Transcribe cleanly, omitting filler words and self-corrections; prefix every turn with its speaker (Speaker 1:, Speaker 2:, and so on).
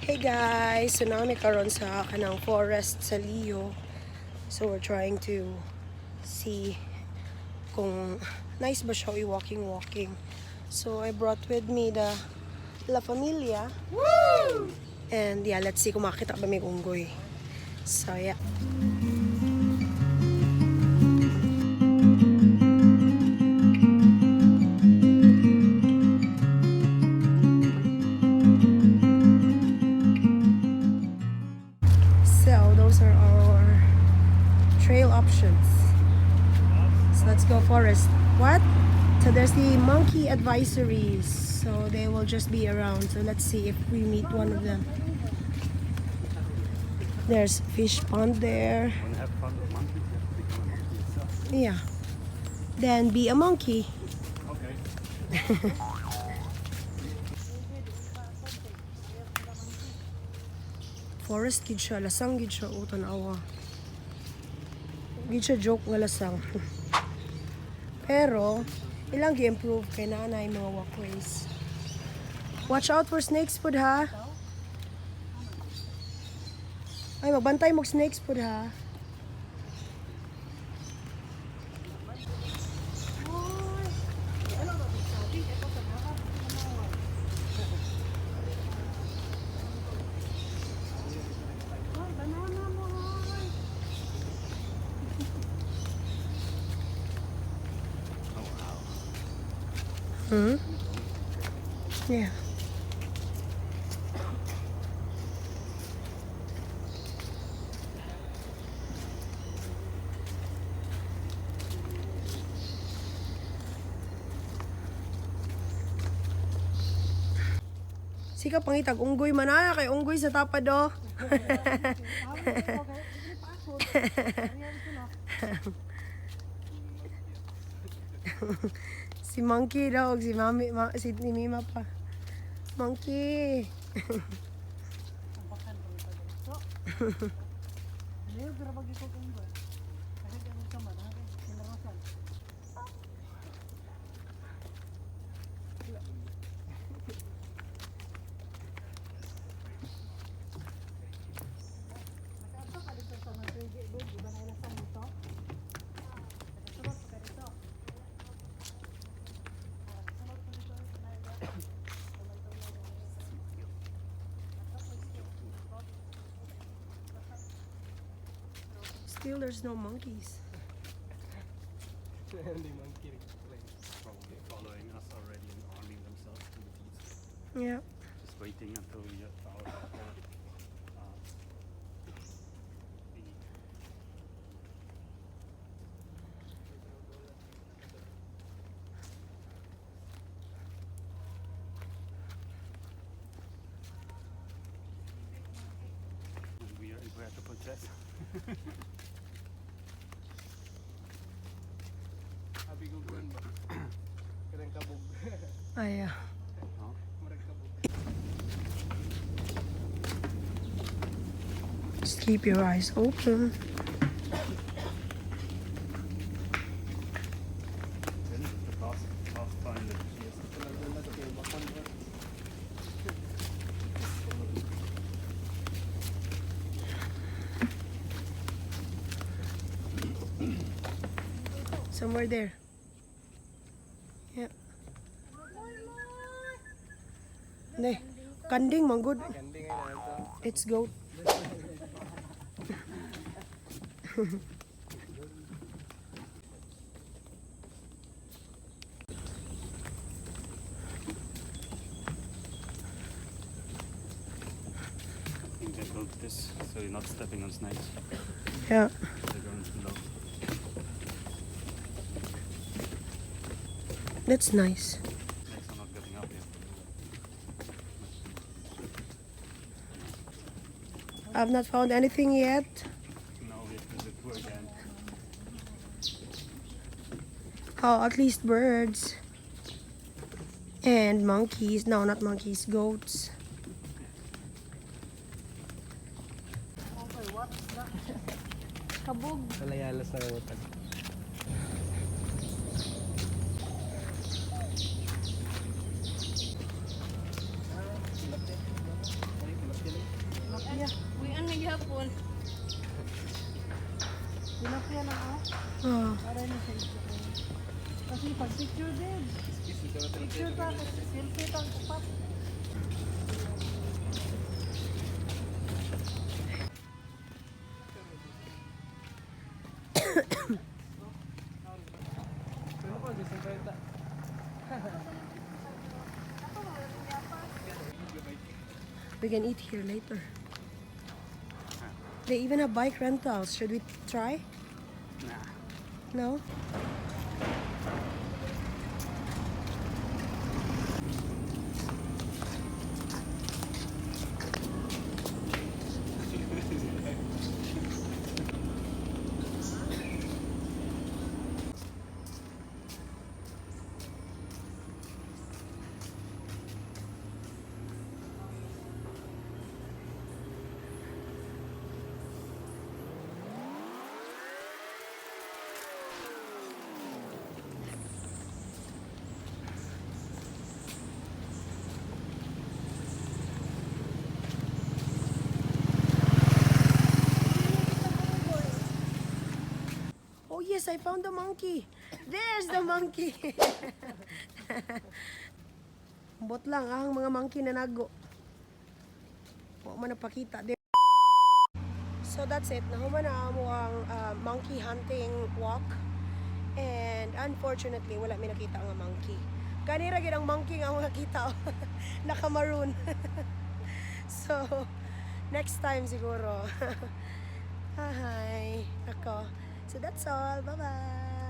Speaker 1: Hey guys! So now karon sa kanang forest sa LIO. So we're trying to see kung nice ba siya i-walking. So I brought with me the La Familia. Woo! And yeah, let's see kung makita ba may unggoy. So yeah. So those are our trail options. So let's go forest. What? So there's the monkey advisories. So they will just be around. So let's see if we meet one of them. There's fish pond there.
Speaker 2: Want to have fun with monkeys? You have to become a monkey yourself.
Speaker 1: Yeah. Then be a monkey.
Speaker 2: Okay.
Speaker 1: Forest gid siya, lasang gid siya, o tanawa. Gid siya joke nga lasang. Pero ilang gi-improve kay naanay mga walkways. Watch out for snakes pud ha. Ay, magbantay mo snakes pud ha. Hmm? Yeah. Sika pangitag unggoy manaya kay unggoy sa tapad do. Si Monkey daw, si Mami, si ni Mima pa. Monkey. Still, there's no monkeys.
Speaker 2: Probably following us already and arming themselves to the beast.
Speaker 1: Yeah.
Speaker 2: Just waiting until we are out of the we are in to protest. Abi guguan ba? Kadang kabog.
Speaker 1: Ay, just keep your eyes open. Somewhere there. Yeah. Ne, kanding manggod. It's goat.
Speaker 2: They built this so you're not stepping on snakes.
Speaker 1: Yeah.
Speaker 2: They're going below.
Speaker 1: That's nice.
Speaker 2: Snakes are not getting up here.
Speaker 1: I've not found anything yet.
Speaker 2: Now we have to do the tour again.
Speaker 1: Oh, at least birds. And monkeys. No, not monkeys. Goats. Kabog.
Speaker 3: Malayalas na utag. hapon. Pinapyan ako.
Speaker 1: Ah.
Speaker 3: Para na sa ito. Kasi pag picture din. Picture pa. Selfie pang kupat.
Speaker 2: Pero ko, di 50.
Speaker 1: We can eat here later. They even have bike rentals. Should we try?
Speaker 2: Nah.
Speaker 1: No? Oh yes, I found the monkey. There's the monkey. Bot lang ang mga monkey na nago. Wa man napakita. So that's it. Nahuman na amo ang monkey hunting walk. And unfortunately, wala mi nakita nga monkey. Kanira gid ang monkey nga ako nakita. Naka-maroon. So, next time siguro. Hi. Ako. So that's all. Bye-bye.